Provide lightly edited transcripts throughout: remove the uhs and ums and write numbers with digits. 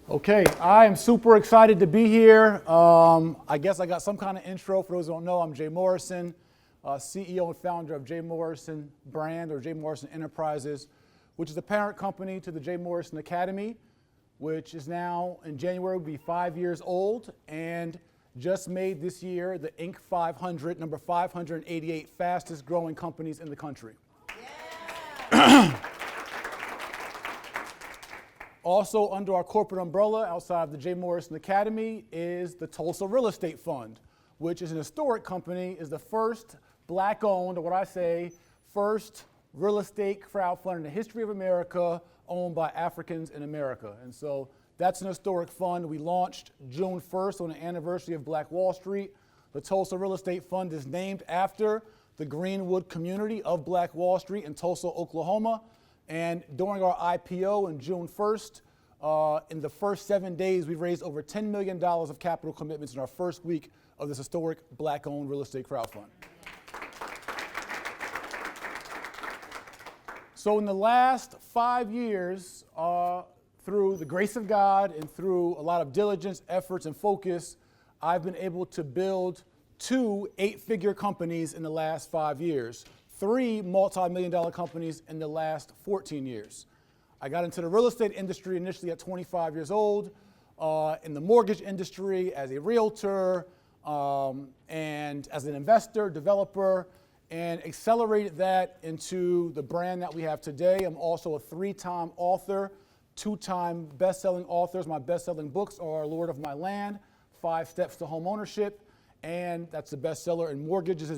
Okay, I am super excited to be here. I guess I got some kind of intro. For those who don't know, I'm Jay Morrison, CEO and founder of J. Morrison brand, or J. Morrison Enterprises, which is the parent company to the J. Morrison Academy, which is now in January will be 5 years old and just made this year the Inc. 500, number 588 fastest growing companies in the country. Yeah. Also under our corporate umbrella outside of the J. Morrison Academy is the Tulsa Real Estate Fund, which is an historic company, is the first black-owned, or what I say, first real estate crowdfund in the history of America owned by Africans in America. And so that's an historic fund. We launched June 1st on the anniversary of Black Wall Street. The Tulsa Real Estate Fund is named after the Greenwood community of Black Wall Street in Tulsa, Oklahoma. And during our IPO on June 1st, in the first 7 days, we raised over $10 million of capital commitments in our first week of this historic black-owned real estate crowdfund. So in the last 5 years, through the grace of God and through a lot of diligence, efforts, and focus, I've been able to build 2 8-figure companies in the last 5 years. 3 multi-million-dollar companies in the last 14 years. I got into the real estate industry initially at 25 years old, in the mortgage industry as a realtor, and as an investor, developer, and accelerated that into the brand that we have today. I'm also a 3-time author, 2-time best-selling authors. My best-selling books are Lord of My Land, 5 Steps to Home Ownership, and that's the bestseller in mortgages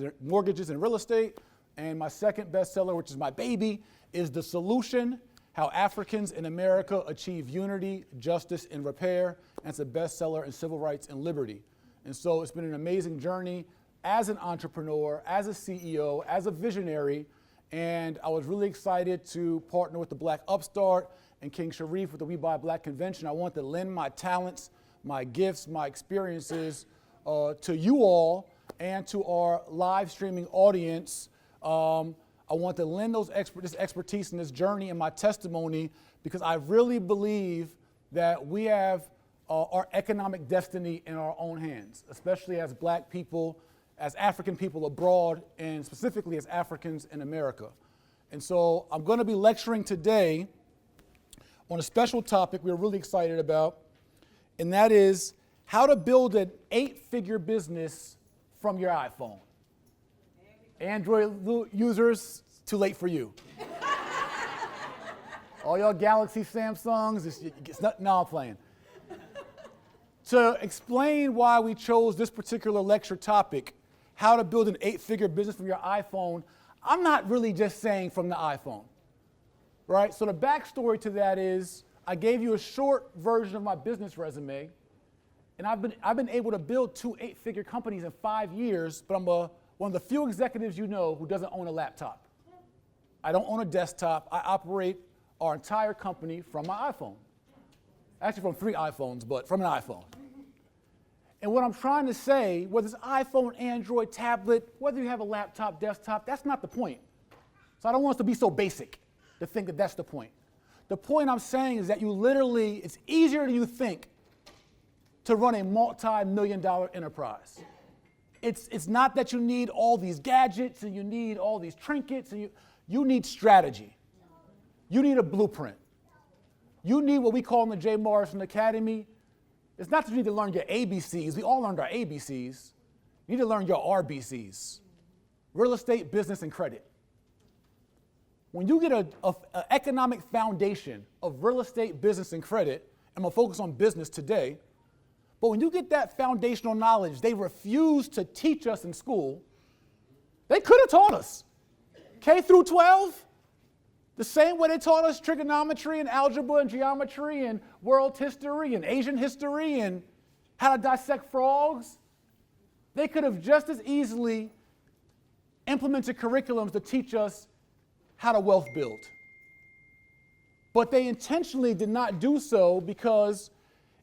and real estate. And my second bestseller, which is my baby, is The Solution, How Africans in America Achieve Unity, Justice, and Repair. And it's a bestseller in civil rights and liberty. And so it's been an amazing journey as an entrepreneur, as a CEO, as a visionary. And I was really excited to partner with the Black Upstart and King Sharif with the We Buy Black convention. I want to lend my talents, my gifts, my experiences to you all and to our live streaming audience. I want to lend this expertise and this journey and my testimony because I really believe that we have our economic destiny in our own hands, especially as black people, as African people abroad, and specifically as Africans in America. And so I'm going to be lecturing today on a special topic we're really excited about, and that is how to build an 8-figure business from your iPhone. Android users, too late for you. All y'all Galaxy, Samsungs, no, I'm playing. To explain why we chose this particular lecture topic, how to build an 8-figure business from your iPhone, I'm not really just saying from the iPhone, right? So the backstory to that is I gave you a short version of my business resume, and I've been able to build 2 8-figure companies in 5 years, but I'm one of the few executives you know who doesn't own a laptop. I don't own a desktop. I operate our entire company from my iPhone. Actually from 3 iPhones, but from an iPhone. And what I'm trying to say, whether it's iPhone, Android, tablet, whether you have a laptop, desktop, that's not the point. So I don't want us to be so basic to think that that's the point. The point I'm saying is that it's easier than you think to run a multi-million-dollar enterprise. It's not that you need all these gadgets and you need all these trinkets, and you need strategy. You need a blueprint. You need what we call in the J. Morrison Academy. It's not that you need to learn your ABCs. We all learned our ABCs. You need to learn your RBCs. Real estate, business, and credit. When you get an economic foundation of real estate, business, and credit, I'm going to focus on business today, but when you get that foundational knowledge, they refuse to teach us in school. They could have taught us. K through 12, the same way they taught us trigonometry and algebra and geometry and world history and Asian history and how to dissect frogs. They could have just as easily implemented curriculums to teach us how to wealth build. But they intentionally did not do so because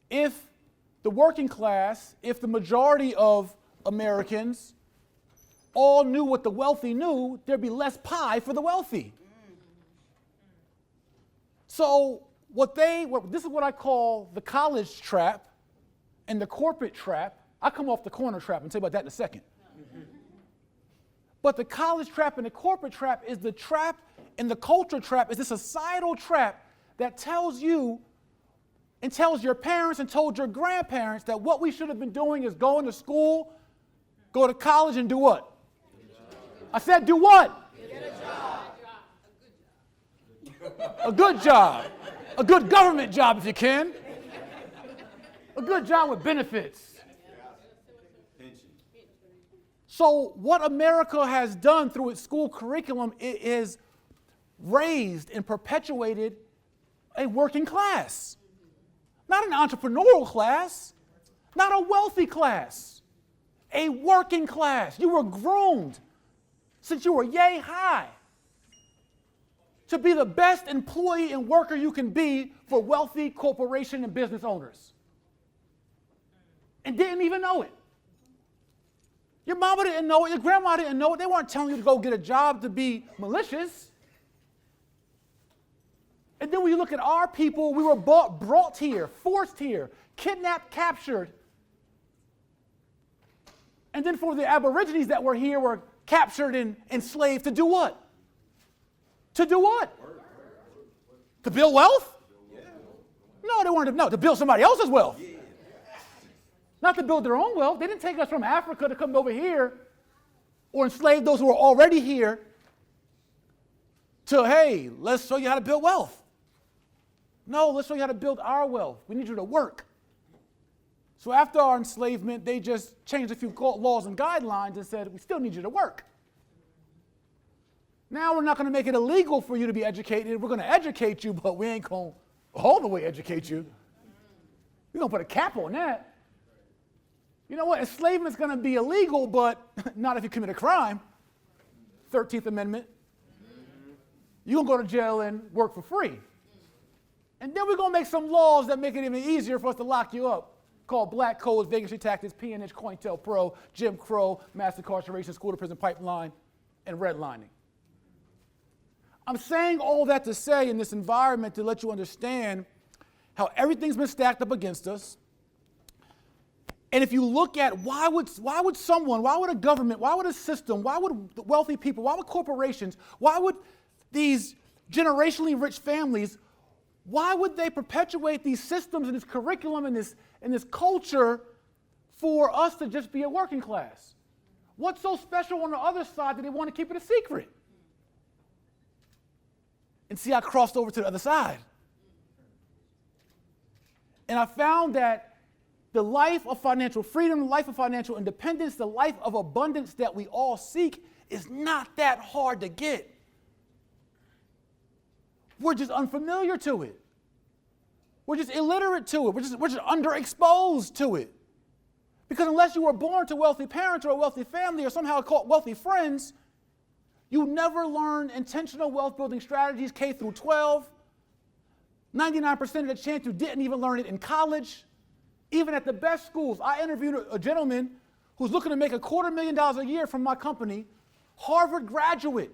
if the working class, if the majority of Americans all knew what the wealthy knew, there'd be less pie for the wealthy. So this is what I call the college trap and the corporate trap. I'll come off the corner trap and tell you about that in a second. But the college trap and the corporate trap is the trap, and the culture trap is the societal trap that tells you and tells your parents and told your grandparents that what we should have been doing is going to school, go to college, and do what? I said do what? Get a job. A good job. A good government job if you can. A good job with benefits. So what America has done through its school curriculum is raised and perpetuated a working class. Not an entrepreneurial class, not a wealthy class, a working class. You were groomed since you were yay high to be the best employee and worker you can be for wealthy corporation and business owners. And didn't even know it. Your mama didn't know it, your grandma didn't know it. They weren't telling you to go get a job to be malicious. And then when you look at our people, we were brought here, forced here, kidnapped, captured. And then for the Aborigines that were here were captured and enslaved to do what? To do what? To build wealth? No, they weren't. To build somebody else's wealth. Not to build their own wealth. They didn't take us from Africa to come over here or enslave those who were already here to, hey, let's show you how to build wealth. No, let's show you how to build our wealth. We need you to work. So after our enslavement, they just changed a few laws and guidelines and said, we still need you to work. Now we're not going to make it illegal for you to be educated. We're going to educate you, but we ain't going to all the way educate you. We're going to put a cap on that. You know what? Enslavement is going to be illegal, but not if you commit a crime. 13th Amendment. You're going to go to jail and work for free. And then we're going to make some laws that make it even easier for us to lock you up, called black codes, vacancy tactics, peonage, COINTELPRO, Jim Crow, mass incarceration, school to prison pipeline, and redlining. I'm saying all that to say in this environment to let you understand how everything's been stacked up against us. And if you look at why would someone, why would a government, why would a system, why would wealthy people, why would corporations, why would these generationally rich families, why would they perpetuate these systems and this curriculum and this culture for us to just be a working class? What's so special on the other side that they want to keep it a secret? And see, I crossed over to the other side. And I found that the life of financial freedom, the life of financial independence, the life of abundance that we all seek is not that hard to get. We're just unfamiliar to it. We're just illiterate to it. We're just underexposed to it. Because unless you were born to wealthy parents or a wealthy family or somehow caught wealthy friends, you never learn intentional wealth building strategies K through 12. 99% of the chance you didn't even learn it in college. Even at the best schools. I interviewed a gentleman who's looking to make $250,000 a year from my company, Harvard graduate.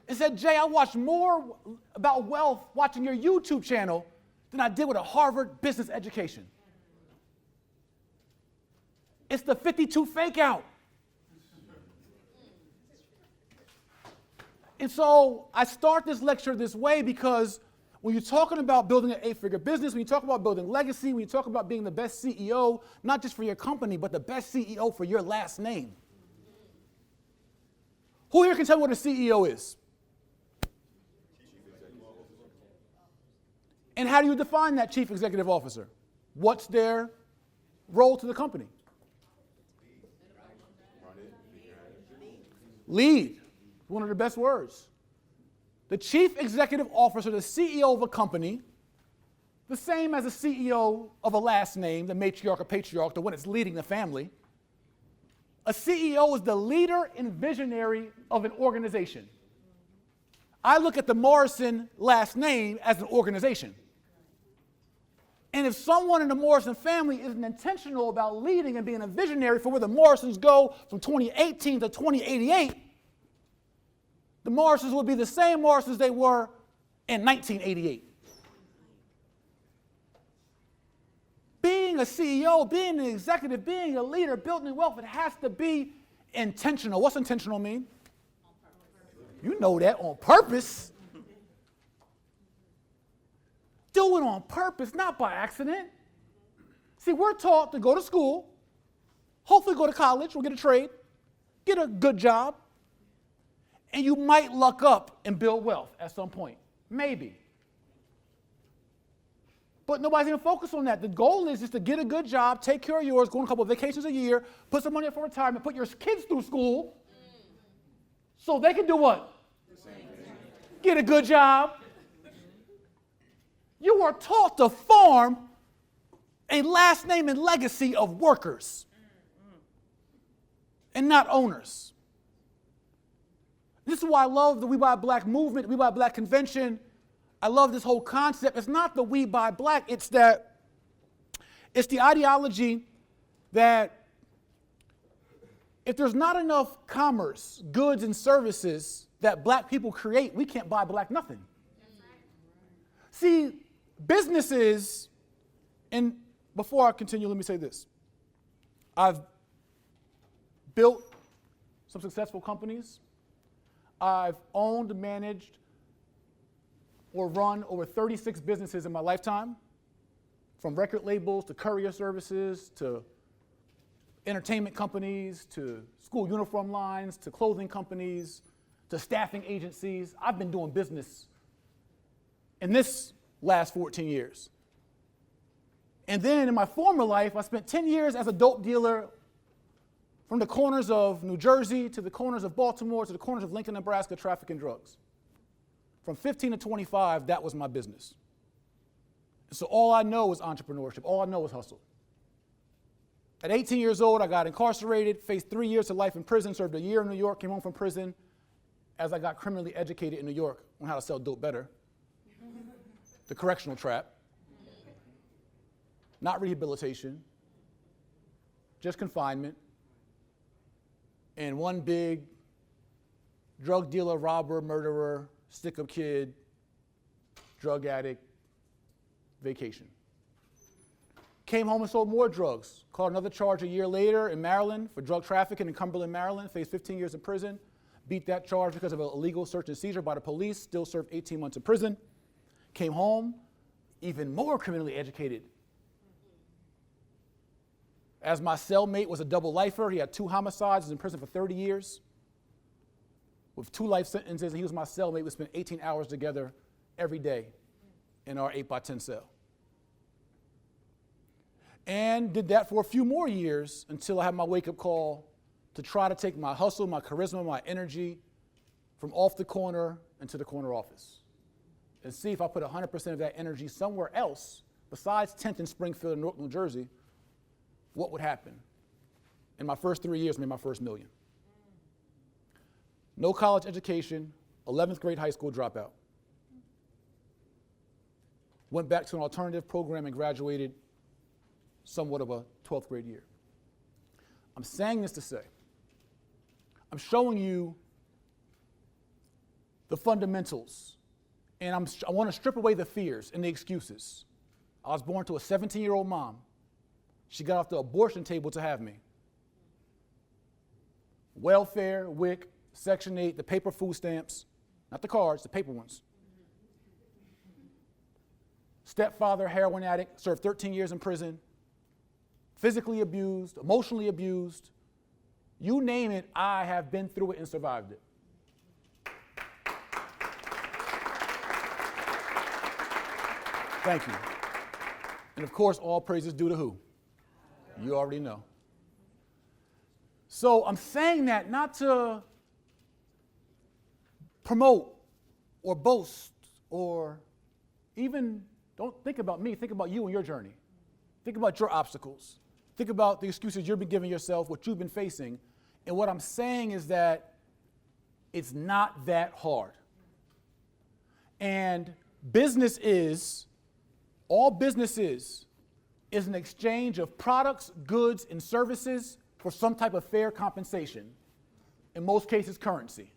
And said, Jay, I watched more about wealth watching your YouTube channel than I did with a Harvard business education. It's the 52 fake out. And so I start this lecture this way because when you're talking about building an 8-figure business, when you talk about building legacy, when you talk about being the best CEO, not just for your company, but the best CEO for your last name. Who here can tell me what a CEO is? And how do you define that chief executive officer? What's their role to the company? Lead. One of the best words. The chief executive officer, the CEO of a company, the same as the CEO of a last name, the matriarch or patriarch, the one that's leading the family. A CEO is the leader and visionary of an organization. I look at the Morrison last name as an organization. And if someone in the Morrison family isn't intentional about leading and being a visionary for where the Morrisons go from 2018 to 2088, the Morrisons would be the same Morrisons they were in 1988. being a CEO, being an executive, being a leader, building wealth, it has to be intentional. What's intentional mean? You know that, on purpose. Do it on purpose, not by accident. See, we're taught to go to school, hopefully go to college, we'll get a trade, get a good job, and you might luck up and build wealth at some point. Maybe. But nobody's even focused on that. The goal is just to get a good job, take care of yours, go on a couple of vacations a year, put some money up for retirement, put your kids through school so they can do what? Get a good job. You are taught to form a last name and legacy of workers and not owners. This is why I love the We Buy Black movement, We Buy Black convention. I love this whole concept. It's not the We Buy Black, it's the ideology that if there's not enough commerce, goods, and services that black people create, we can't buy black nothing. See, businesses, and before I continue, let me say this. I've built some successful companies. I've owned, managed, or run over 36 businesses in my lifetime, from record labels to courier services to entertainment companies to school uniform lines to clothing companies to staffing agencies. I've been doing business in this last 14 years. And then in my former life, I spent 10 years as a dope dealer from the corners of New Jersey to the corners of Baltimore to the corners of Lincoln, Nebraska, trafficking drugs. From 15 to 25, that was my business. So all I know is entrepreneurship. All I know is hustle. At 18 years old, I got incarcerated, faced 3 years to life in prison, served a year in New York, came home from prison as I got criminally educated in New York on how to sell dope better. The correctional trap. Not rehabilitation, just confinement. And one big drug dealer, robber, murderer, stick-up kid, drug addict, vacation. Came home and sold more drugs. Caught another charge a year later in Maryland for drug trafficking in Cumberland, Maryland. Faced 15 years in prison. Beat that charge because of an illegal search and seizure by the police. Still served 18 months in prison. Came home, even more criminally educated. As my cellmate was a double lifer, he had 2 homicides, was in prison for 30 years. With 2 life sentences, and he was my cellmate. We spent 18 hours together every day in our 8x10 cell. And did that for a few more years until I had my wake-up call to try to take my hustle, my charisma, my energy from off the corner into the corner office and see if I put 100% of that energy somewhere else besides 10th and Springfield and Newark, New Jersey, what would happen. In my first 3 years, I made my first $1 million. No college education, 11th grade high school dropout. Went back to an alternative program and graduated somewhat of a 12th grade year. I'm saying this to say, I'm showing you the fundamentals, and I want to strip away the fears and the excuses. I was born to a 17-year-old mom. She got off the abortion table to have me. Welfare, WIC, Section 8, the paper food stamps, not the cards, the paper ones. Stepfather, heroin addict, served 13 years in prison. Physically abused, emotionally abused. You name it, I have been through it and survived it. Thank you. And of course, all praises due to who? You already know. So I'm saying that not to promote or boast or even, don't think about me, think about you and your journey. Think about your obstacles. Think about the excuses you've been giving yourself, what you've been facing. And what I'm saying is that it's not that hard. And all business is an exchange of products, goods, and services for some type of fair compensation. In most cases, currency.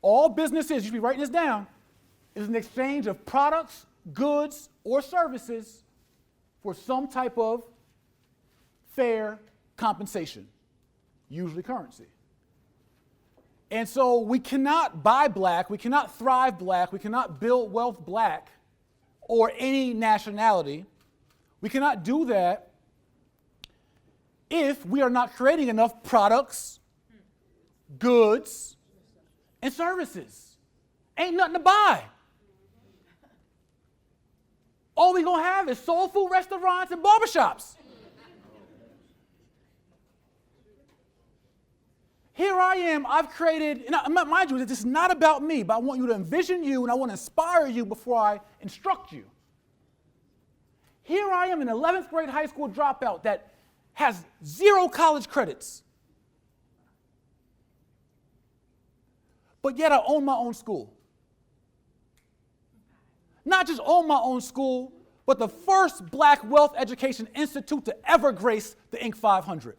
All business is, you should be writing this down, is an exchange of products, goods, or services for some type of fair compensation, usually currency. And so we cannot buy black, we cannot thrive black, we cannot build wealth black or any nationality. We cannot do that if we are not creating enough products, goods, and services. Ain't nothing to buy. All we're going to have is soul food restaurants and barbershops. Here I am, I've created, and mind you, this is not about me, but I want you to envision you and I want to inspire you before I instruct you. Here I am, an 11th grade high school dropout that has 0 college credits. But yet I own my own school. Not just own my own school, but the first black wealth education institute to ever grace the Inc. 500.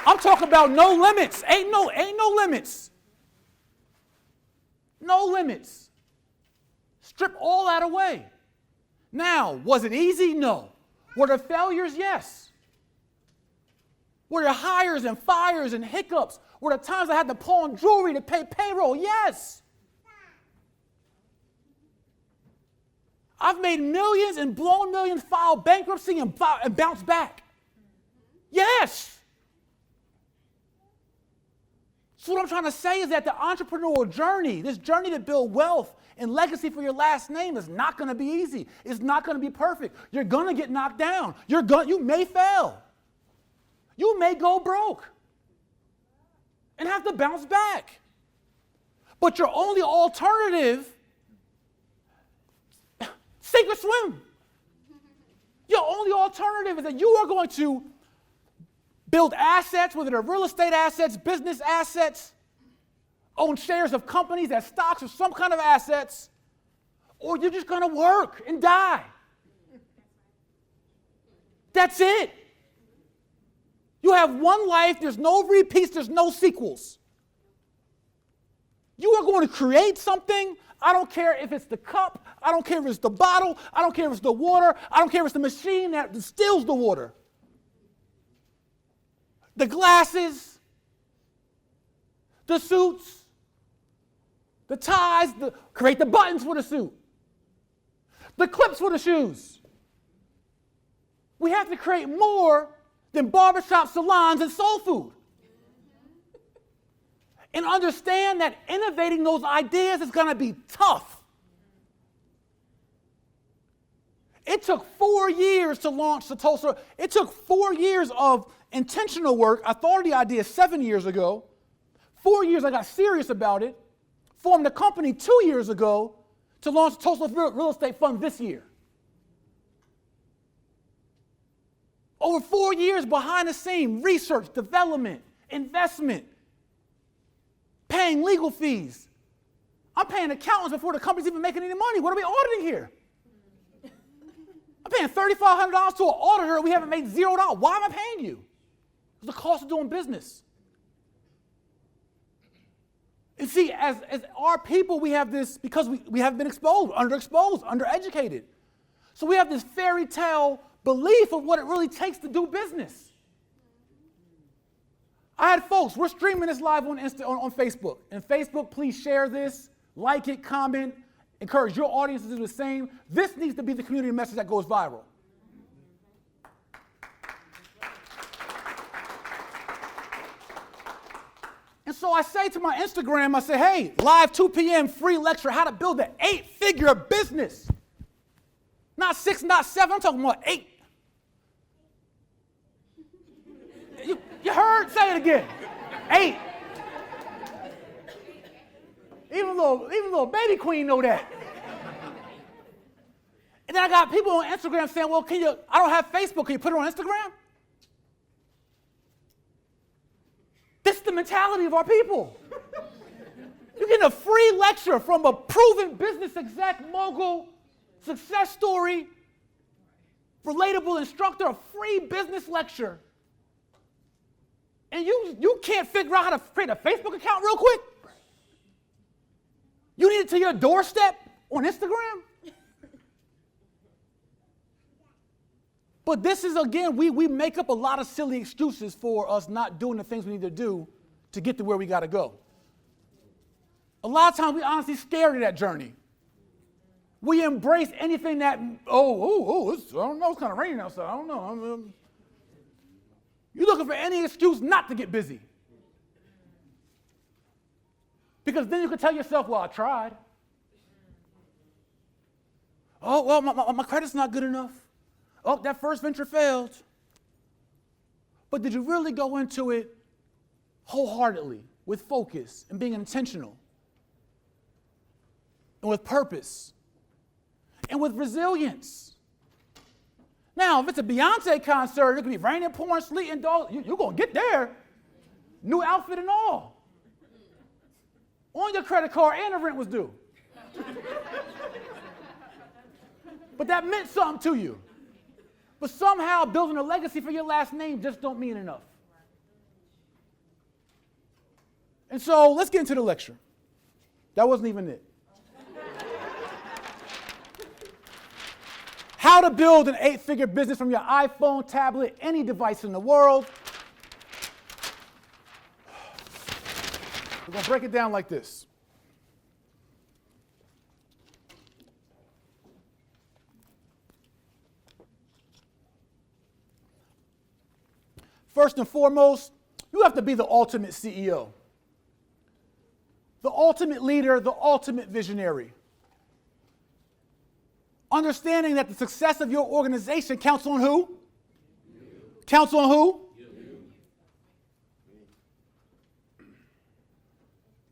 I'm talking about no limits. Ain't no limits. No limits. Strip all that away. Now, was it easy? No. Were there failures? Yes. Were there hires and fires and hiccups? Were there times I had to pawn jewelry to pay payroll? Yes. I've made millions and blown millions, filed bankruptcy and bounced back. Yes. So what I'm trying to say is that the entrepreneurial journey, this journey to build wealth and legacy for your last name is not going to be easy. It's not going to be perfect. You're going to get knocked down. You may fail. You may go broke and have to bounce back. But your only alternative, sink or swim. Your only alternative is that you are going to build assets, whether they're real estate assets, business assets, own shares of companies as stocks or some kind of assets, or you're just going to work and die. That's it. You have one life, there's no repeats, there's no sequels. You are going to create something. I don't care if it's the cup, I don't care if it's the bottle, I don't care if it's the water, I don't care if it's the machine that distills the water. The glasses, the suits, the ties, create the buttons for the suit, the clips for the shoes. We have to create more than barbershop salons and soul food. And understand that innovating those ideas is going to be tough. It took 4 years to launch the Tulsa. It took 4 years of intentional work. I thought of the idea 7 years ago. 4 years I got serious about it. Formed a company 2 years ago to launch the Tulsa Real Estate Fund this year. Over 4 years behind the scene, research, development, investment, paying legal fees. I'm paying accountants before the company's even making any money. What are we auditing here? I'm paying $3,500 to an auditor and we haven't made $0. Why am I paying you? It's the cost of doing business. And see, as our people, we have this, because we have been exposed, undereducated. So we have this fairy tale belief of what it really takes to do business. I had folks, we're streaming this live on Facebook. And Facebook, please share this, like it, comment, encourage your audience to do the same. This needs to be the community message that goes viral. And so I say to my Instagram, I say, hey, live 2 p.m. free lecture, how to build an 8-figure business. Not 6, not 7, I'm talking about 8. You heard? Say it again. 8. Even little baby queen know that. And then I got people on Instagram saying, well, I don't have Facebook, can you put it on Instagram? This is the mentality of our people. You're getting a free lecture from a proven business exec, mogul, success story, relatable instructor, a free business lecture. And you can't figure out how to create a Facebook account real quick? You need it to your doorstep on Instagram? But this is, again, we make up a lot of silly excuses for us not doing the things we need to do to get to where we got to go. A lot of times we honestly scared of that journey. We embrace anything that, I don't know, it's kind of raining outside. I don't know. You're looking for any excuse not to get busy. Because then you can tell yourself, well, I tried. Oh, well, my credit's not good enough. Oh, that first venture failed. But did you really go into it wholeheartedly, with focus and being intentional, and with purpose, and with resilience? Now, if it's a Beyonce concert, it could be raining, pouring, sleeting, dog. You're going to get there. New outfit and all. On your credit card, and the rent was due. But that meant something to you. But somehow building a legacy for your last name just don't mean enough. And so let's get into the lecture. That wasn't even it. How to build an 8-figure business from your iPhone, tablet, any device in the world. We're going to break it down like this. First and foremost, you have to be the ultimate CEO, the ultimate leader, the ultimate visionary. Understanding that the success of your organization counts on who? You. Counts on who? You.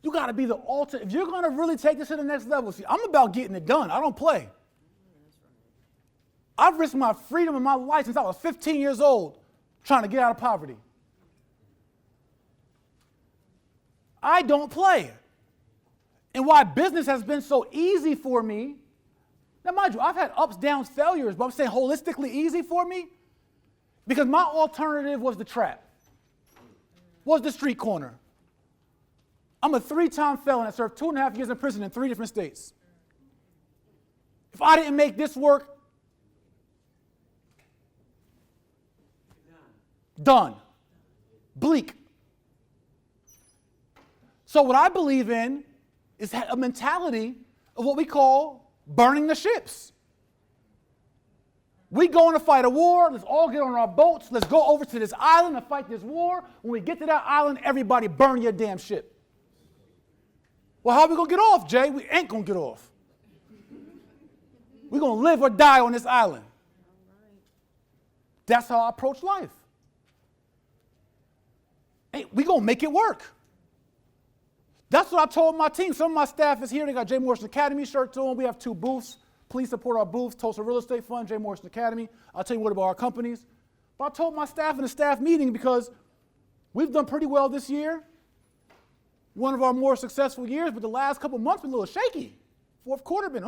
You got to be the ultimate. If you're going to really take this to the next level, see, I'm about getting it done. I don't play. I've risked my freedom and my life since I was 15 years old trying to get out of poverty. I don't play. And why business has been so easy for me, now mind you, I've had ups, downs, failures, but I'm saying holistically easy for me because my alternative was the trap, was the street corner. I'm a 3-time felon that served 2.5 years in prison in 3 different states. If I didn't make this work, done. Bleak. So what I believe in is a mentality of what we call burning the ships. We going to fight a war. Let's all get on our boats. Let's go over to this island and fight this war. When we get to that island, everybody burn your damn ship. Well, how are we going to get off, Jay? We ain't going to get off. We're going to live or die on this island. That's how I approach life. Hey, we're going to make it work. That's what I told my team. Some of my staff is here. They got J. Morrison Academy shirts on. We have 2 booths. Please support our booths. Tulsa Real Estate Fund, J. Morrison Academy. I'll tell you what about our companies. But I told my staff in a staff meeting because we've done pretty well this year. One of our more successful years, but the last couple months been a little shaky. Fourth quarter been,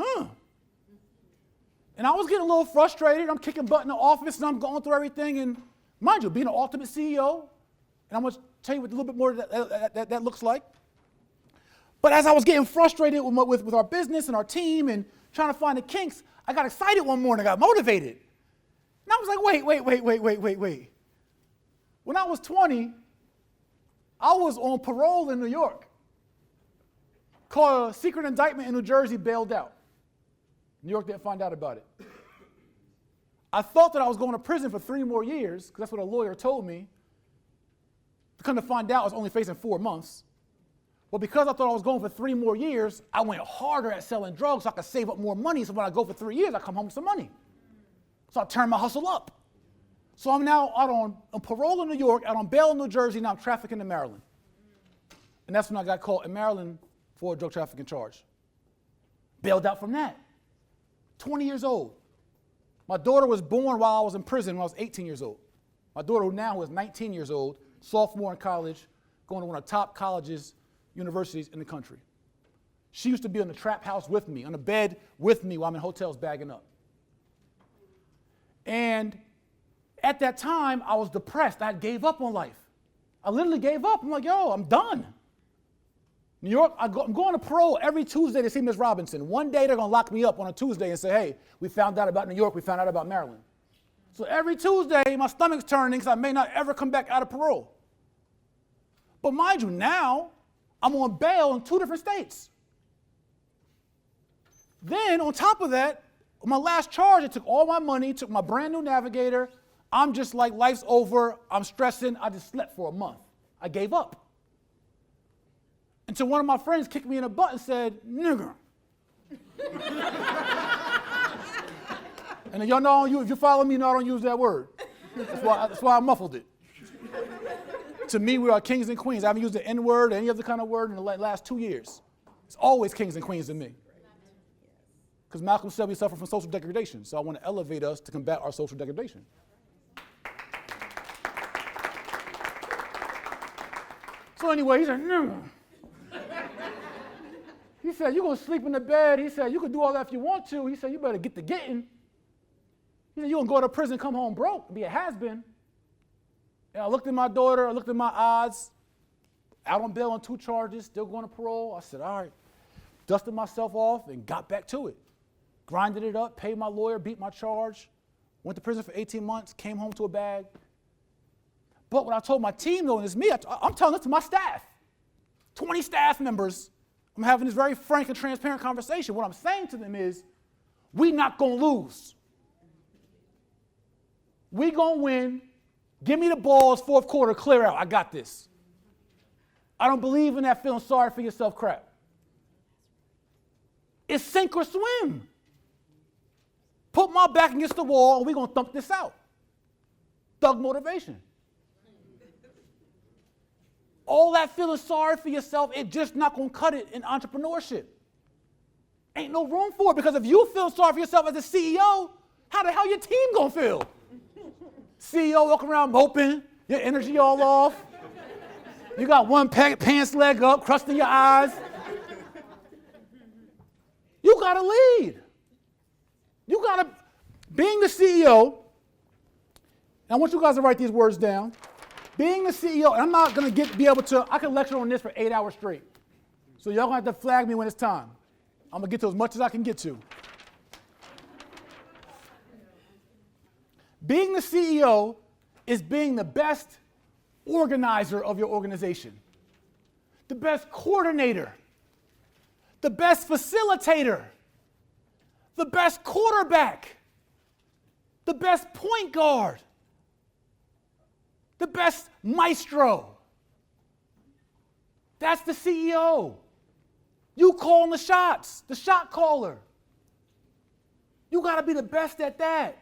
And I was getting a little frustrated. I'm kicking butt in the office and I'm going through everything. And mind you, being an ultimate CEO, and I'm going to tell you what a little bit more that looks like. But as I was getting frustrated with our business and our team and trying to find the kinks, I got excited one morning. I got motivated. And I was like, wait. When I was 20, I was on parole in New York. Caught a secret indictment in New Jersey, bailed out. New York didn't find out about it. I thought that I was going to prison for 3 more years, because that's what a lawyer told me. Come to find out I was only facing 4 months. But because I thought I was going for 3 more years, I went harder at selling drugs so I could save up more money. So when I go for 3 years, I come home with some money. So I turned my hustle up. So I'm now out on parole in New York, out on bail in New Jersey, now I'm trafficking in Maryland. And that's when I got caught in Maryland for a drug trafficking charge. Bailed out from that. 20 years old. My daughter was born while I was in prison when I was 18 years old. My daughter now is 19 years old, sophomore in college, going to one of the top colleges, universities in the country. She used to be in the trap house with me, on the bed with me while I'm in hotels bagging up. And at that time, I was depressed. I gave up on life. I literally gave up. I'm like, yo, I'm done. New York, I'm going to parole every Tuesday to see Ms. Robinson. One day they're going to lock me up on a Tuesday and say, hey, we found out about New York, we found out about Maryland. So every Tuesday, my stomach's turning because I may not ever come back out of parole. But mind you, now I'm on bail in 2 different states. Then on top of that, my last charge, it took all my money, took my brand new Navigator. I'm just like, life's over, I'm stressing, I just slept for a month. I gave up. Until one of my friends kicked me in the butt and said, nigger. And y'all know, if you follow me, you know I don't use that word. That's why I muffled it. To me, we are kings and queens. I haven't used the N-word or any other kind of word in the last 2 years. It's always kings and queens to me. Because Malcolm said we suffer from social degradation, so I want to elevate us to combat our social degradation. So anyway, he said, no. He said, you're going to sleep in the bed. He said, you can do all that if you want to. He said, you better get to getting. He said, you're going to go to prison, come home broke, be a has-been. And I looked at my daughter, I looked at my odds, out on bail on 2 charges, still going to parole. I said, all right. Dusted myself off and got back to it. Grinded it up, paid my lawyer, beat my charge, went to prison for 18 months, came home to a bag. But when I told my team, though, and it's me, I'm telling this to my staff, 20 staff members, I'm having this very frank and transparent conversation. What I'm saying to them is, we not going to lose. We going to win. Give me the balls, 4th quarter, clear out. I got this. I don't believe in that feeling sorry for yourself crap. It's sink or swim. Put my back against the wall and we're going to thump this out. Thug motivation. All that feeling sorry for yourself, it's just not going to cut it in entrepreneurship. Ain't no room for it, because if you feel sorry for yourself as a CEO, how the hell your team going to feel? CEO walking around moping, your energy all off. You got one pants leg up, crust in your eyes. You got to lead. You got to, being the CEO, and I want you guys to write these words down. Being the CEO, and I'm not going to be able to, I can lecture on this for 8 hours straight. So y'all going to have to flag me when it's time. I'm going to get to as much as I can get to. Being the CEO is being the best organizer of your organization, the best coordinator, the best facilitator, the best quarterback, the best point guard, the best maestro. That's the CEO. You calling the shots, the shot caller. You got to be the best at that.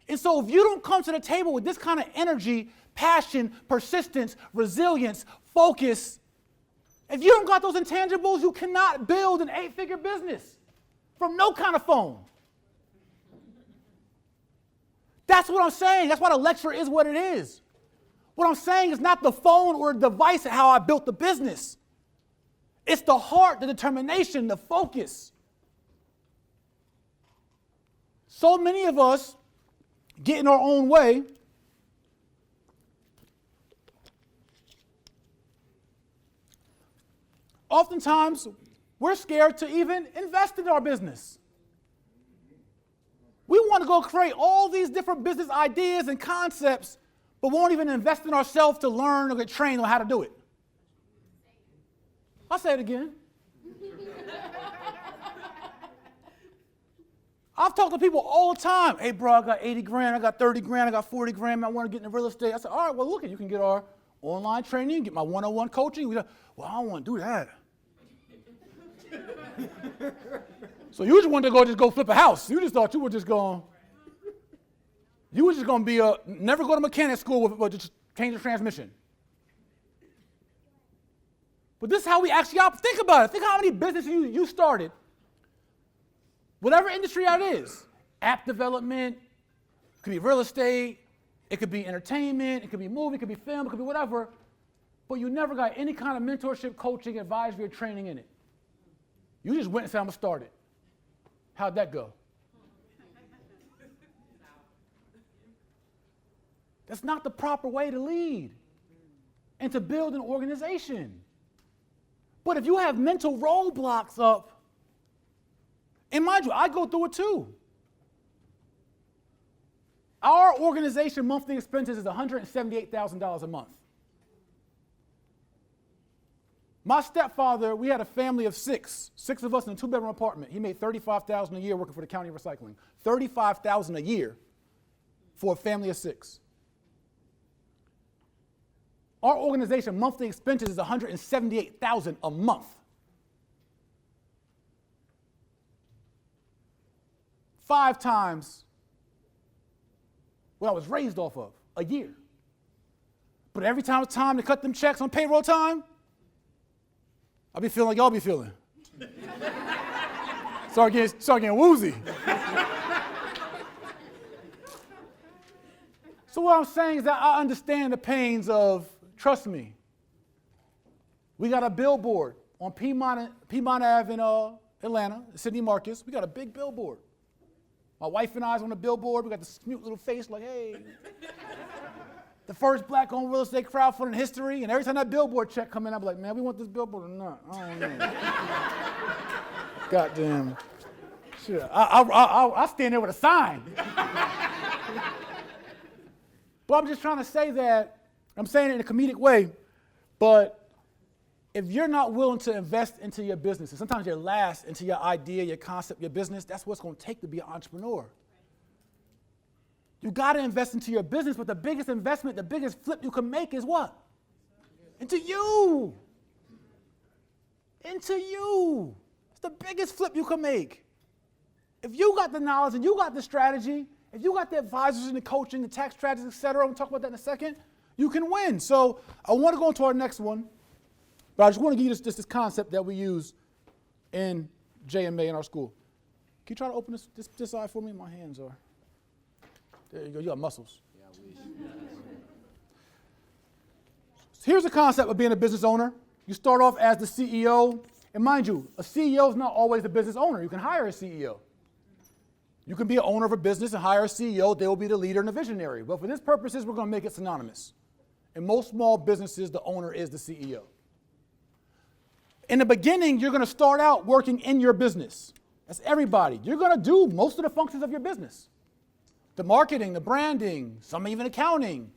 And so if you don't come to the table with this kind of energy, passion, persistence, resilience, focus, if you don't got those intangibles, you cannot build an 8-figure business from no kind of phone. That's what I'm saying. That's why the lecture is what it is. What I'm saying is not the phone or the device at how I built the business. It's the heart, the determination, the focus. So many of us get in our own way. Oftentimes, we're scared to even invest in our business. We want to go create all these different business ideas and concepts, but won't even invest in ourselves to learn or get trained on how to do it. I'll say it again. I've talked to people all the time. Hey, bro, I got 80 grand, I got 30 grand, I got 40 grand, I want to get into real estate. I said, all right, well, look, you can get our online training, get my one-on-one coaching. Well, I don't want to do that. So you just wanted to just go flip a house. You just thought you were just going to be never go to mechanic school but just change the transmission. But this is how we actually operate. Think about it. Think how many businesses you started. Whatever industry that is, app development, it could be real estate, it could be entertainment, it could be movie, it could be film, it could be whatever, but you never got any kind of mentorship, coaching, advisory, or training in it. You just went and said, I'm going to start it. How'd that go? That's not the proper way to lead and to build an organization. But if you have mental roadblocks up, and mind you, I go through it too. Our organization monthly expenses is $178,000 a month. My stepfather, we had a family of six of us in a 2-bedroom apartment. He made $35,000 a year working for the county recycling. $35,000 a year for a family of 6. Our organization monthly expenses is $178,000 a month. 5 times what I was raised off of a year. But every time it's time to cut them checks on payroll time, I'll be feeling like y'all be feeling. Start getting woozy. So what I'm saying is that I understand the pains of, trust me, we got a billboard on Piedmont Ave in Atlanta, Sidney Marcus. We got a big billboard. My wife and I's on the billboard. We got this cute little face like, hey. The first black-owned real estate crowdfunding in history, and every time that billboard check come in, I'm like, man, we want this billboard or not? I don't know. Goddamn. Shit. I'll stand there with a sign. But I'm just trying to say that, I'm saying it in a comedic way, but if you're not willing to invest into your business, and sometimes you're last into your idea, your concept, your business, that's what it's going to take to be an entrepreneur. You got to invest into your business, but the biggest investment, the biggest flip you can make is what? Into you. Into you. It's the biggest flip you can make. If you got the knowledge and you got the strategy, if you got the advisors and the coaching, the tax strategies, et cetera, we'll talk about that in a second, you can win. So I want to go into our next one, but I just want to give you this concept that we use in JMA in our school. Can you try to open this side for me? My hands are. There you go, you got muscles. Yeah, here's the concept of being a business owner. You start off as the CEO, and mind you, a CEO is not always a business owner. You can hire a CEO. You can be an owner of a business and hire a CEO. They will be the leader and the visionary. But for this purposes, we're going to make it synonymous. In most small businesses, the owner is the CEO. In the beginning, you're going to start out working in your business. That's everybody. You're going to do most of the functions of your business. The marketing, the branding, some even accounting,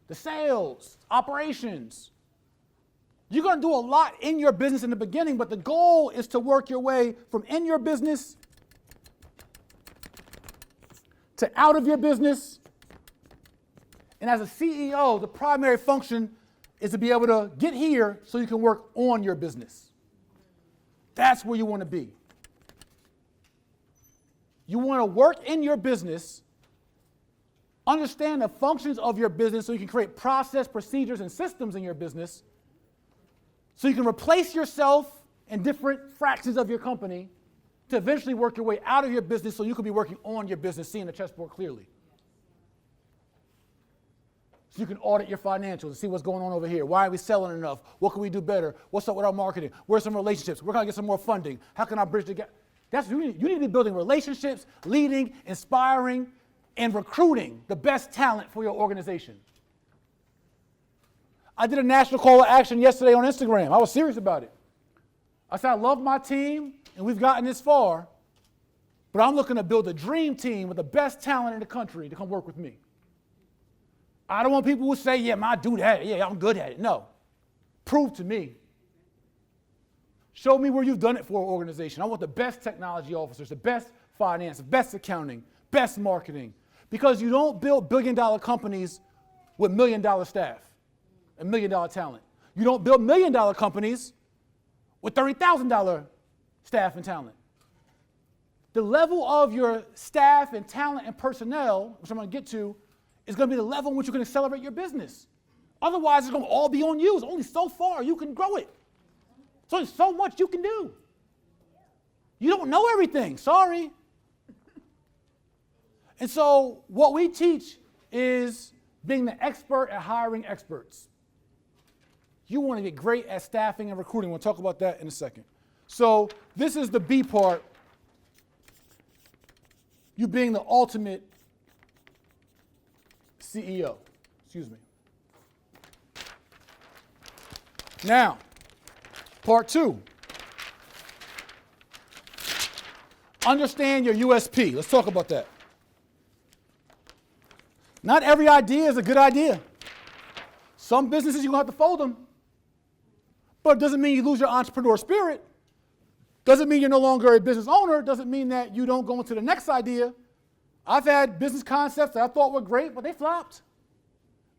the sales, operations. You're going to do a lot in your business in the beginning, but the goal is to work your way from in your business to out of your business. And as a CEO, the primary function is to be able to get here so you can work on your business. That's where you want to be. You want to work in your business, understand the functions of your business so you can create process, procedures, and systems in your business so you can replace yourself in different fractions of your company to eventually work your way out of your business so you can be working on your business, seeing the chessboard clearly. So you can audit your financials and see what's going on over here. Why are we selling enough? What can we do better? What's up with our marketing? Where's some relationships? Where can I get some more funding? How can I bridge the gap? You need to be building relationships, leading, inspiring, and recruiting the best talent for your organization. I did a national call to action yesterday on Instagram. I was serious about it. I said, I love my team, and we've gotten this far, but I'm looking to build a dream team with the best talent in the country to come work with me. I don't want people who say, yeah, I do that. Yeah, I'm good at it. No. Prove to me. Show me where you've done it for an organization. I want the best technology officers, the best finance, the best accounting, best marketing. Because you don't build billion-dollar companies with million-dollar staff and million-dollar talent. You don't build million-dollar companies with $30,000 staff and talent. The level of your staff and talent and personnel, which I'm going to get to, is going to be the level in which you can accelerate your business. Otherwise, it's going to all be on you. It's only so far you can grow it. There's only so much you can do. You don't know everything. Sorry. And so what we teach is being the expert at hiring experts. You want to get great at staffing and recruiting. We'll talk about that in a second. So this is the B part. You being the ultimate CEO. Excuse me. Now, Part 2. Understand your USP. Let's talk about that. Not every idea is a good idea. Some businesses, you're going to have to fold them. But it doesn't mean you lose your entrepreneur spirit. Doesn't mean you're no longer a business owner. Doesn't mean that you don't go into the next idea. I've had business concepts that I thought were great, but they flopped.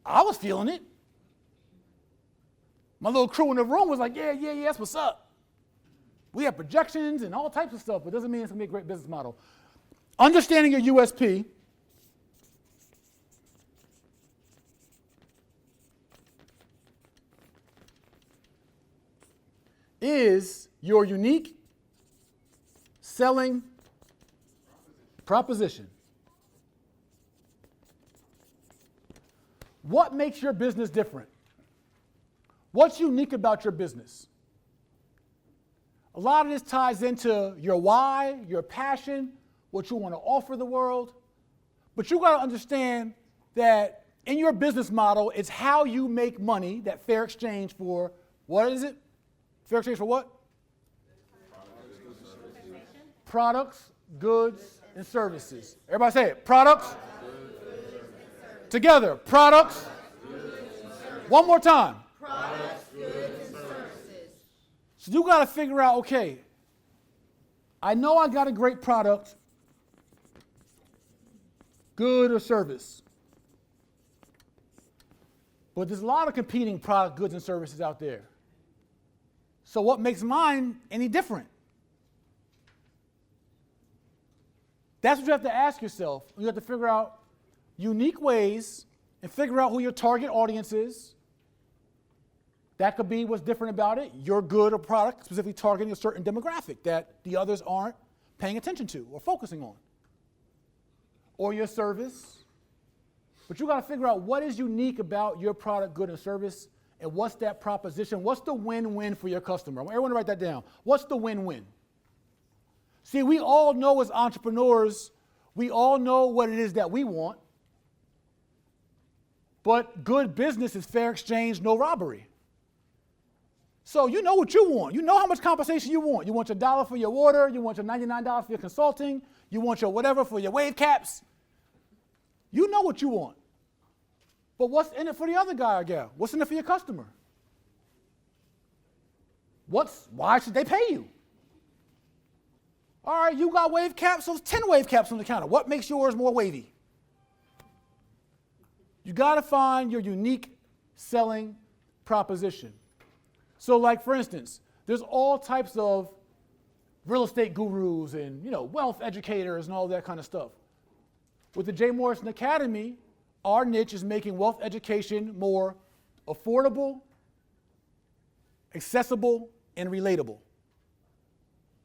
I was feeling it. My little crew in the room was like, yeah, that's what's up. We have projections and all types of stuff, but it doesn't mean it's going to be a great business model. Understanding your USP is your unique selling proposition. What makes your business different? What's unique about your business? A lot of this ties into your why, your passion, what you want to offer the world. But you got to understand that in your business model, it's how you make money, that fair exchange for, what is it? Fair exchange for what? Products, goods, and services. Everybody say it. Products. Together. Products. One more time. Products, goods, and services. So you got to figure out, okay, I know I got a great product, good or service. But there's a lot of competing product, goods, and services out there. So what makes mine any different? That's what you have to ask yourself. You have to figure out unique ways and figure out who your target audience is. That could be what's different about it, your good or product specifically targeting a certain demographic that the others aren't paying attention to or focusing on. Or your service. But you got to figure out what is unique about your product, good, and service, and what's that proposition? What's the win-win for your customer? I want everyone to write that down. What's the win-win? See, we all know as entrepreneurs, we all know what it is that we want. But good business is fair exchange, no robbery. So you know what you want. You know how much compensation you want. You want your $1 for your water. You want your $99 for your consulting. You want your whatever for your wave caps. You know what you want. But what's in it for the other guy or gal? What's in it for your customer? Why should they pay you? All right, you got wave caps, so 10 wave caps on the counter. What makes yours more wavy? You got to find your unique selling proposition. So like, for instance, there's all types of real estate gurus and, wealth educators and all that kind of stuff. With the J. Morrison Academy, our niche is making wealth education more affordable, accessible, and relatable.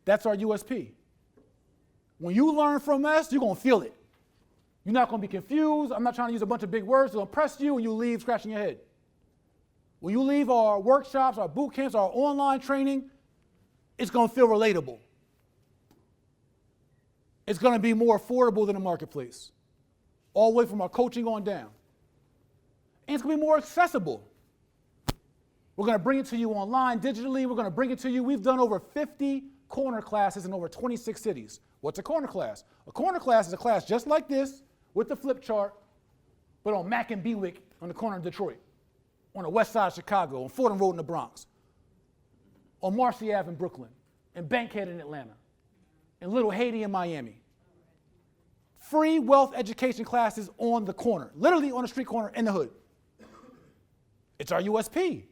That's our USP. When you learn from us, you're going to feel it. You're not going to be confused. I'm not trying to use a bunch of big words to impress you and you leave scratching your head. When you leave our workshops, our boot camps, our online training, it's going to feel relatable. It's going to be more affordable than the marketplace, all the way from our coaching on down. And it's going to be more accessible. We're going to bring it to you online, digitally. We're going to bring it to you. We've done over 50 corner classes in over 26 cities. What's a corner class? A corner class is a class just like this with the flip chart, but on Mack and Bewick on the corner of Detroit, on the west side of Chicago, on Fordham Road in the Bronx, on Marcy Ave in Brooklyn, and Bankhead in Atlanta, and Little Haiti in Miami. Free wealth education classes on the corner, literally on the street corner in the hood. It's our USP.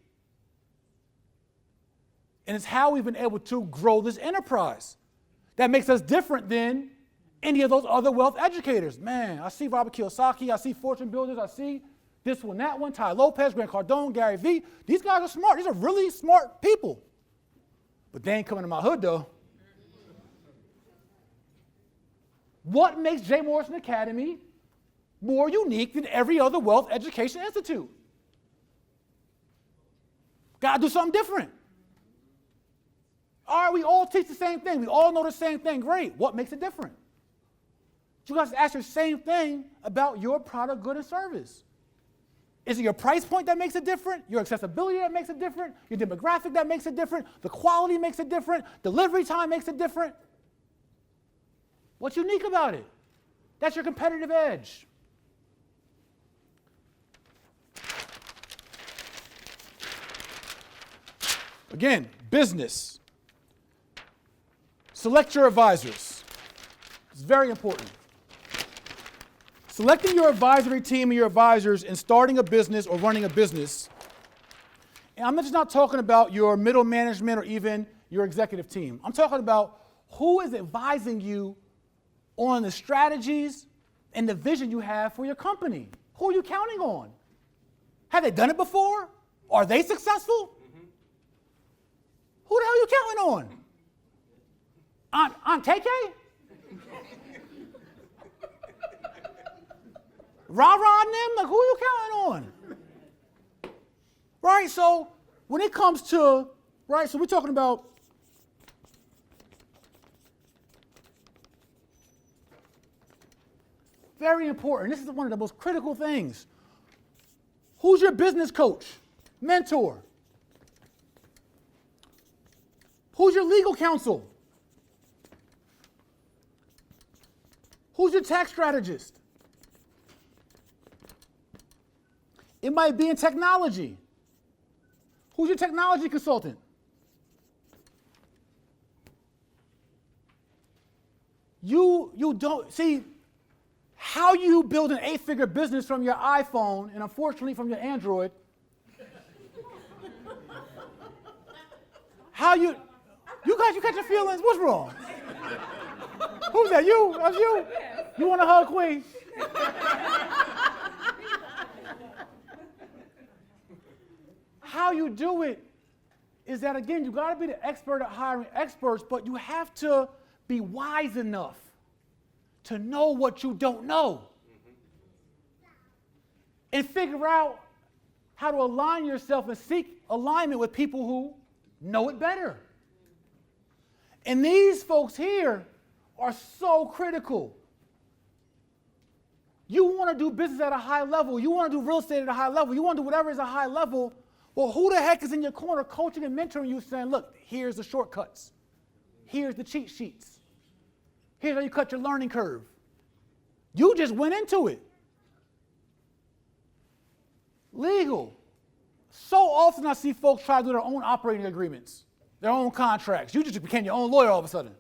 And it's how we've been able to grow this enterprise. That makes us different than any of those other wealth educators. Man, I see Robert Kiyosaki, I see Fortune Builders, I see this one, that one, Ty Lopez, Grant Cardone, Gary Vee. These guys are smart. These are really smart people. But they ain't coming to my hood, though. What makes J. Morrison Academy more unique than every other wealth education institute? Gotta do something different. All right, we all teach the same thing. We all know the same thing. Great. What makes it different? You guys ask your same thing about your product, good, and service. Is it your price point that makes it different? Your accessibility that makes it different? Your demographic that makes it different? The quality makes it different? Delivery time makes it different? What's unique about it? That's your competitive edge. Again, business. Select your advisors. It's very important. Selecting your advisory team and your advisors in starting a business or running a business, and I'm just not talking about your middle management or even your executive team. I'm talking about who is advising you on the strategies and the vision you have for your company. Who are you counting on? Have they done it before? Are they successful? Who the hell are you counting on? Aunt KK? Rah-rah and them? Like, who are you counting on? Right, so when it comes to, right, so we're talking about very important. This is one of the most critical things. Who's your business coach, mentor? Who's your legal counsel? Who's your tax strategist? It might be in technology. Who's your technology consultant? You don't see how you build an 8-figure business from your iPhone and unfortunately from your Android. How you catch your feelings? What's wrong? Who's that? You? That's you? You want to hug Queen? How you do it is that, again, you got to be the expert at hiring experts, but you have to be wise enough to know what you don't know and figure out how to align yourself and seek alignment with people who know it better. And these folks here are so critical. You want to do business at a high level. You want to do real estate at a high level. You want to do whatever is a high level. Well, who the heck is in your corner coaching and mentoring you saying, look, here's the shortcuts. Here's the cheat sheets. Here's how you cut your learning curve. You just went into it. Legal. So often I see folks try to do their own operating agreements, their own contracts. You just became your own lawyer all of a sudden.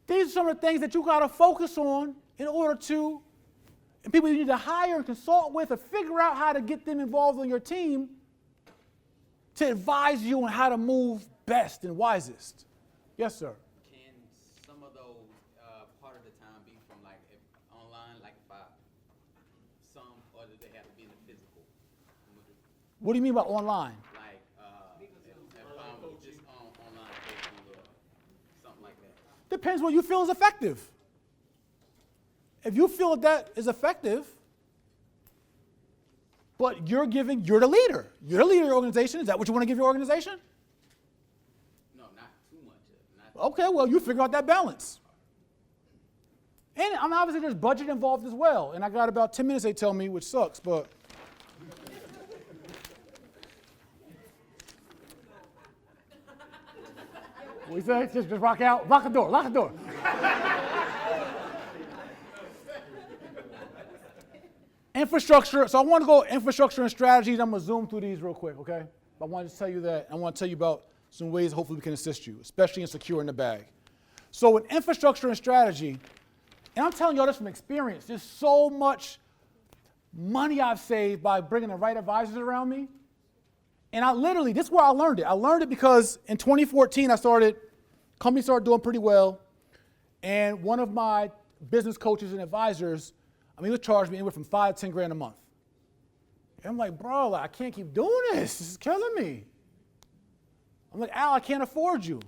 These are some of the things that you got to focus on in order to, and people you need to hire and consult with or figure out how to get them involved on your team to advise you on how to move best and wisest. Yes, sir. Can some of those part of the time be from like online, like or do they have to be in the physical? What do you mean by online? Like if I'm just online coaching or something like that. Depends what you feel is effective. If you feel that is effective, but you're the leader. You're the leader of your organization. Is that what you want to give your organization? No, not too much. Okay, well, you figure out that balance. And obviously there's budget involved as well. And I got about 10 minutes, they tell me, which sucks, but. What you say? Just rock out? Lock the door, lock the door. Infrastructure, so I want to go infrastructure and strategies. I'm going to zoom through these real quick, okay? I want to tell you that. I want to tell you about some ways hopefully we can assist you, especially in securing the bag. So with infrastructure and strategy, and I'm telling y'all this from experience, there's so much money I've saved by bringing the right advisors around me. And this is where I learned it. I learned it because in 2014, company started doing pretty well. And one of my business coaches and advisors, he would charge me anywhere from $5 to $10 grand a month. And I'm like, bro, I can't keep doing this. This is killing me. I'm like, Al, I can't afford you.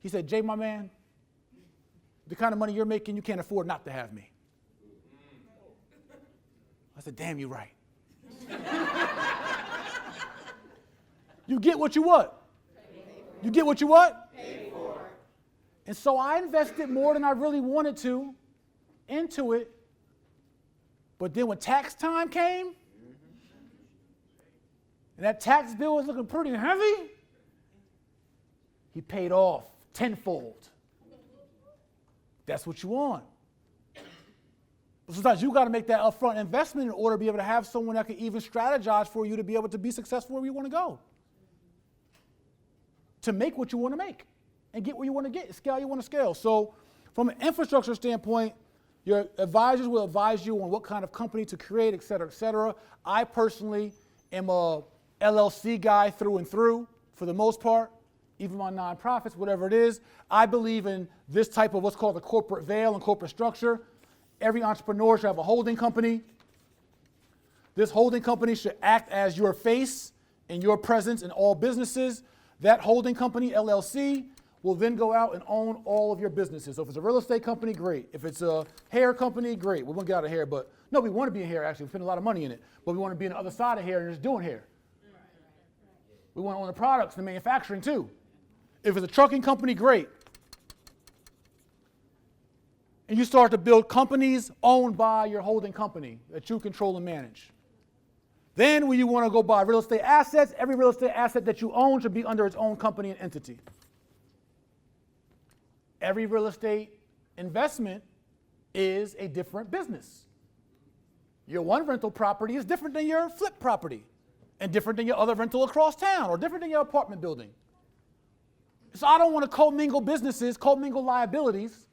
He said, Jay, my man, the kind of money you're making, you can't afford not to have me. I said, damn, you're right. You get what you what? You get what you what? Pay for. And so I invested more than I really wanted to into it But then when tax time came, and that tax bill was looking pretty heavy, he paid off tenfold. That's what you want. But sometimes you got to make that upfront investment in order to be able to have someone that can even strategize for you to be able to be successful where you want to go. To make what you want to make and get where you want to get, scale you want to scale. So from an infrastructure standpoint, your advisors will advise you on what kind of company to create, et cetera, et cetera. I personally am a LLC guy through and through for the most part, even my nonprofits, whatever it is. I believe in this type of what's called the corporate veil and corporate structure. Every entrepreneur should have a holding company. This holding company should act as your face and your presence in all businesses. That holding company, LLC, will then go out and own all of your businesses. So if it's a real estate company, great. If it's a hair company, great. We won't get out of hair, but no, we want to be in hair actually. We spend a lot of money in it, but we want to be on the other side of hair and just doing hair. We want to own the products and the manufacturing too. If it's a trucking company, great. And you start to build companies owned by your holding company that you control and manage. Then when you want to go buy real estate assets, every real estate asset that you own should be under its own company and entity. Every real estate investment is a different business. Your one rental property is different than your flip property, and different than your other rental across town, or different than your apartment building. So I don't want to commingle businesses, commingle liabilities.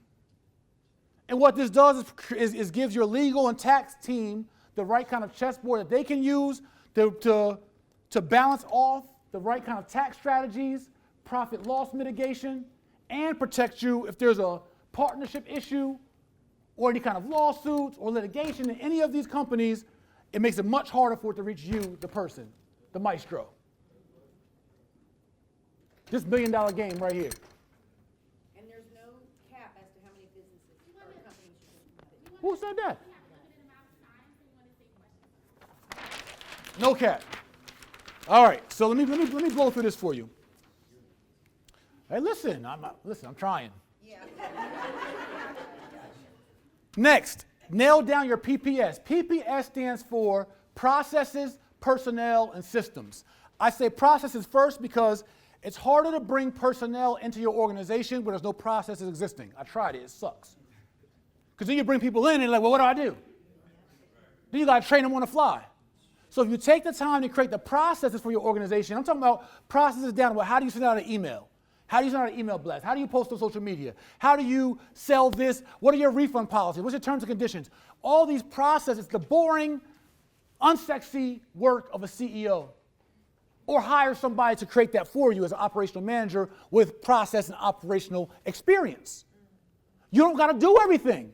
And what this does is gives your legal and tax team the right kind of chessboard that they can use to balance off the right kind of tax strategies, profit loss mitigation, and protect you if there's a partnership issue or any kind of lawsuits or litigation in any of these companies. It makes it much harder for it to reach you, the person, the maestro. This $1 million game right here. And there's no cap as to how many businesses or companies you can have. Who said that? No cap. All right, so let me blow through this for you. Hey, listen, I'm trying. Yeah. Next, nail down your PPS. PPS stands for processes, personnel, and systems. I say processes first because it's harder to bring personnel into your organization where there's no processes existing. I tried it, it sucks. Because then you bring people in and you're like, well, what do I do? Then you got to train them on the fly. So if you take the time to create the processes for your organization, I'm talking about processes down to how do you send out an email? How do you send out an email blast? How do you post on social media? How do you sell this? What are your refund policies? What's your terms and conditions? All these processes, the boring, unsexy work of a CEO. Or hire somebody to create that for you as an operational manager with process and operational experience. You don't got to do everything.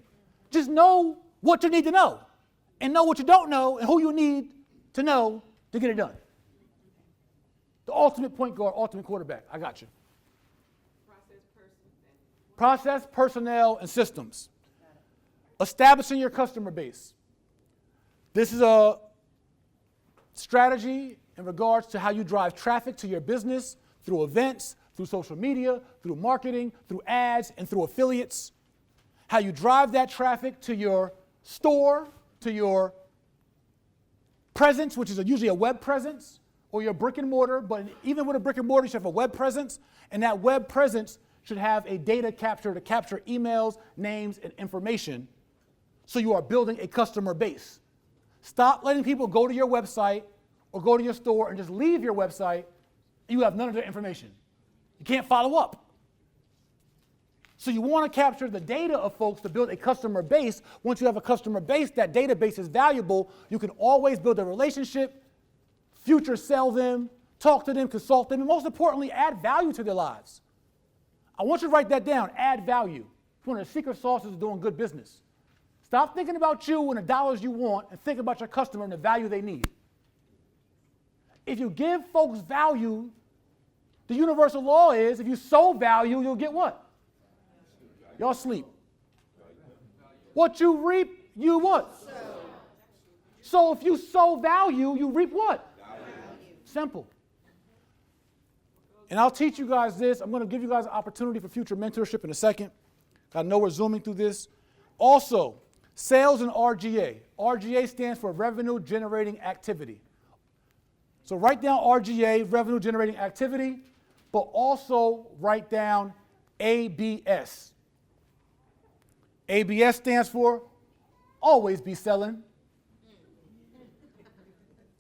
Just know what you need to know and know what you don't know and who you need to know to get it done. The ultimate point guard, ultimate quarterback. I got you. Process, personnel, and systems. Establishing your customer base. This is a strategy in regards to how you drive traffic to your business through events, through social media, through marketing, through ads, and through affiliates. How you drive that traffic to your store, to your presence, which is usually a web presence, or your brick and mortar, but even with a brick and mortar, you should have a web presence, and that web presence should have a data capture to capture emails, names, and information, so you are building a customer base. Stop letting people go to your website or go to your store and just leave your website and you have none of their information. You can't follow up. So you want to capture the data of folks to build a customer base. Once you have a customer base, that database is valuable. You can always build a relationship, future sell them, talk to them, consult them, and most importantly, add value to their lives. I want you to write that down, add value. It's one of the secret sauces of doing good business. Stop thinking about you and the dollars you want and think about your customer and the value they need. If you give folks value, the universal law is if you sow value, you'll get what? Y'all sleep. What you reap, you what? So if you sow value, you reap what? Simple. And I'll teach you guys this. I'm going to give you guys an opportunity for future mentorship in a second. I know we're zooming through this. Also, Sales and RGA. RGA stands for Revenue Generating Activity. So write down RGA, Revenue Generating Activity, but also write down ABS. ABS stands for Always Be Selling.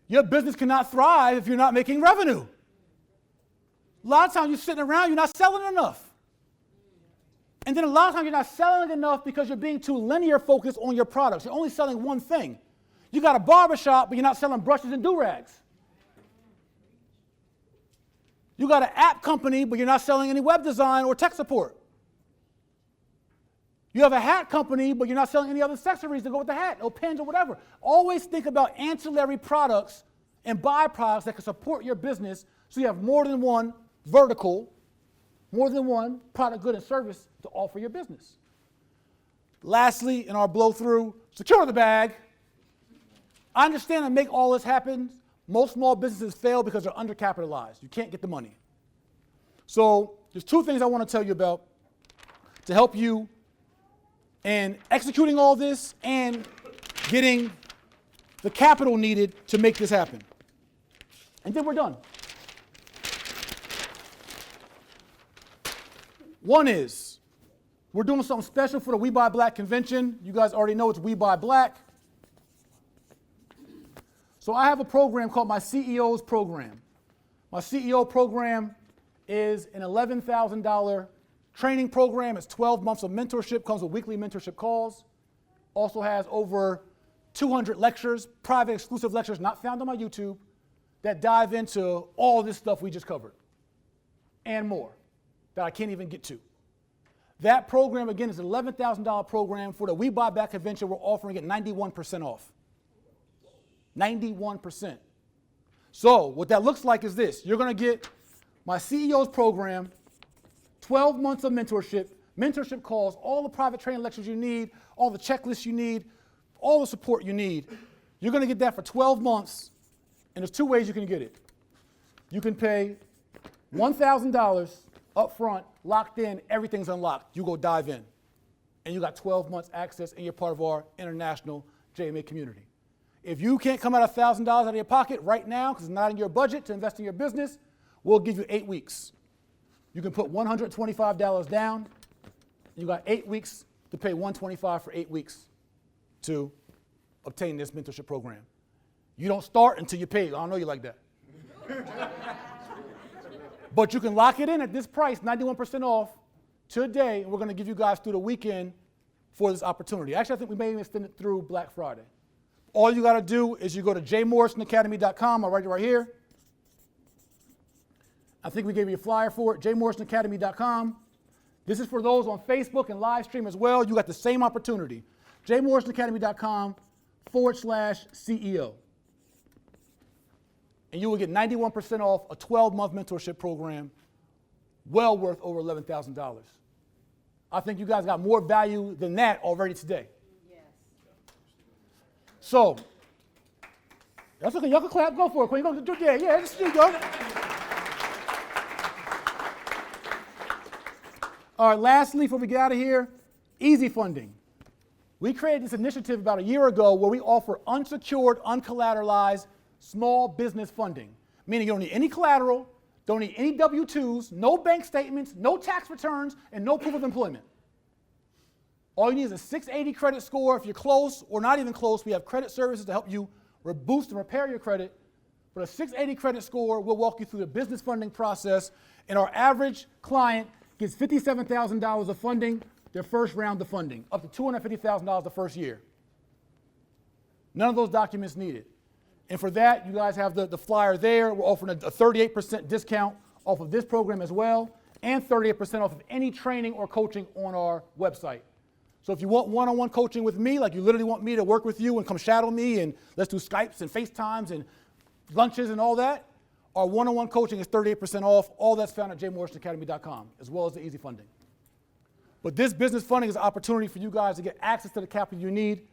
Your business cannot thrive if you're not making revenue. A lot of times you're sitting around, you're not selling enough. And then a lot of times you're not selling enough because you're being too linear focused on your products. You're only selling one thing. You got a barbershop, but you're not selling brushes and do-rags. You got an app company, but you're not selling any web design or tech support. You have a hat company, but you're not selling any other accessories to go with the hat, or pins or whatever. Always think about ancillary products and byproducts that can support your business so you have more than one vertical, more than one product, good, and service to offer your business. Lastly, in our blow through, secure the bag. I understand and make all this happen. Most small businesses fail because they're undercapitalized. You can't get the money. So there's two things I want to tell you about to help you in executing all this and getting the capital needed to make this happen. And then we're done. One is, we're doing something special for the We Buy Black convention. You guys already know it's We Buy Black. So I have a program called my CEO's program. My CEO program is an $11,000 training program. It's 12 months of mentorship, comes with weekly mentorship calls. Also has over 200 lectures, private exclusive lectures not found on my YouTube, that dive into all this stuff we just covered and more that I can't even get to. That program, again, is an $11,000 program. For the We Buy Back convention, we're offering it 91% off. 91%. So what that looks like is this. You're going to get my CEO's program, 12 months of mentorship calls, all the private training lectures you need, all the checklists you need, all the support you need. You're going to get that for 12 months, and there's two ways you can get it. You can pay $1,000 up front, locked in, everything's unlocked. You go dive in, and you got 12 months access, and you're part of our international JMA community. If you can't come out $1,000 out of your pocket right now because it's not in your budget to invest in your business, we'll give you 8 weeks. You can put $125 down. You got 8 weeks to pay $125 for 8 weeks to obtain this mentorship program. You don't start until you pay. I don't know you like that. But you can lock it in at this price, 91% off today, and we're going to give you guys through the weekend for this opportunity. Actually, I think we may even extend it through Black Friday. All you got to do is you go to jmorrisonacademy.com. I'll write it right here. I think we gave you a flyer for it, jmorrisonacademy.com. This is for those on Facebook and Livestream as well. You got the same opportunity. jmorrisonacademy.com/CEO. And you will get 91% off a 12-month mentorship program, well worth over $11,000. I think you guys got more value than that already today. So, that's okay. Y'all can clap. Go for it, Queen. Yeah, just you go. All right, lastly, before we get out of here, easy funding. We created this initiative about a year ago where we offer unsecured, uncollateralized small business funding, meaning you don't need any collateral, don't need any W-2s, no bank statements, no tax returns, and no proof of employment. All you need is a 680 credit score. If you're close or not even close, we have credit services to help you boost and repair your credit. But a 680 credit score will walk you through the business funding process, and our average client gets $57,000 of funding, their first round of funding, up to $250,000 the first year. None of those documents needed. And for that, you guys have the flyer there. We're offering a 38% discount off of this program as well, and 38% off of any training or coaching on our website. So if you want one-on-one coaching with me, like you literally want me to work with you and come shadow me and let's do Skypes and FaceTimes and lunches and all that, our one-on-one coaching is 38% off. All that's found at jmorrisonacademy.com, as well as the easy funding. But this business funding is an opportunity for you guys to get access to the capital you need,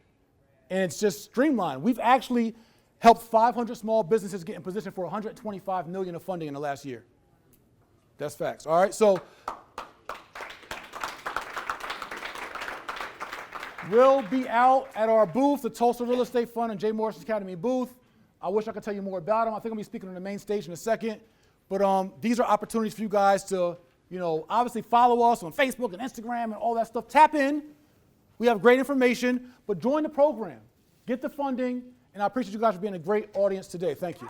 and it's just streamlined. We've actually helped 500 small businesses get in position for $125 million of funding in the last year. That's facts. All right, so We'll be out at our booth, the Tulsa Real Estate Fund and J. Morrison Academy booth. I wish I could tell you more about them. I think I'll be speaking on the main stage in a second. But these are opportunities for you guys to, obviously follow us on Facebook and Instagram and all that stuff. Tap in. We have great information, but join the program. Get the funding, and I appreciate you guys for being a great audience today. Thank you.